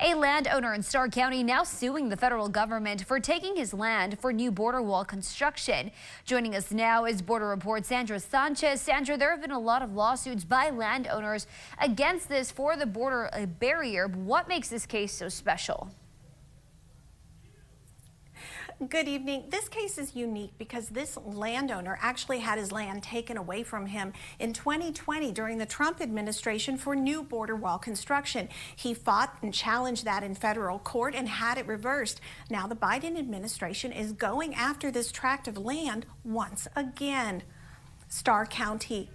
A landowner in Starr County now suing the federal government for taking his land for new border wall construction. Joining us now is Border Report's Sandra Sanchez. Sandra, there have been a lot of lawsuits by landowners against this for the border barrier. What makes this case so special? Good evening. This case is unique because this landowner actually had his land taken away from him in 2020 during the Trump administration for new border wall construction. He fought and challenged that in federal court and had it reversed. Now the Biden administration is going after this tract of land once again. Starr County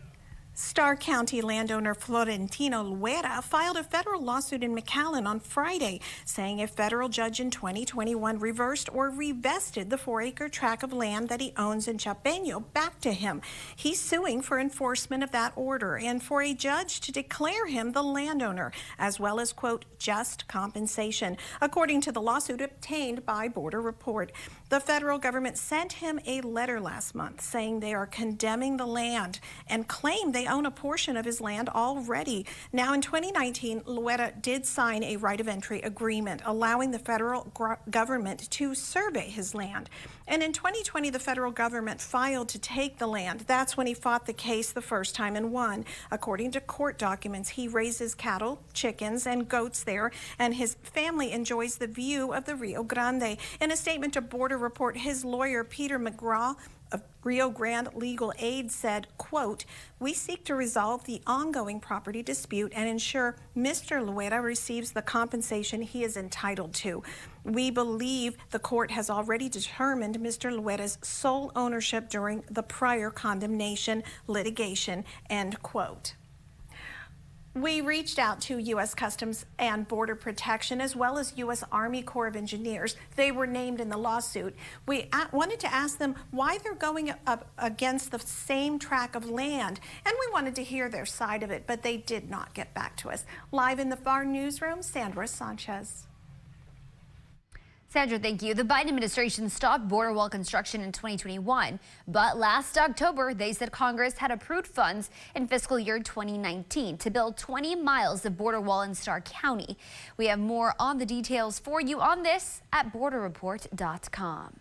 landowner Florentino Loera filed a federal lawsuit in McAllen on Friday, saying a federal judge in 2021 reversed or revested the 4-acre tract of land that he owns in Chapeño back to him. He's suing for enforcement of that order and for a judge to declare him the landowner, as well as, quote, just compensation, according to the lawsuit obtained by Border Report. The federal government sent him a letter last month saying they are condemning the land and claim they own a portion of his land already. Now, in 2019, Loera did sign a right of entry agreement allowing the federal government to survey his land. And in 2020, the federal government filed to take the land. That's when he fought the case the first time and won. According to court documents, he raises cattle, chickens, and goats there, and his family enjoys the view of the Rio Grande. In a statement to Border Report, his lawyer, Peter McGraw, of Rio Grande Legal Aid, said, quote, "We seek to resolve the ongoing property dispute and ensure Mr. Loera receives the compensation he is entitled to. We believe the court has already determined Mr. Loera's sole ownership during the prior condemnation litigation," end quote. We reached out to U.S. Customs and Border Protection as well as U.S. Army Corps of Engineers. They were named in the lawsuit. We wanted to ask them why they're going up against the same tract of land, and we wanted to hear their side of it, but they did not get back to us. Live in the FAR newsroom, Sandra Sanchez. Sandra, thank you. The Biden administration stopped border wall construction in 2021, but last October, they said Congress had approved funds in fiscal year 2019 to build 20 miles of border wall in Starr County. We have more on the details for you on this at borderreport.com.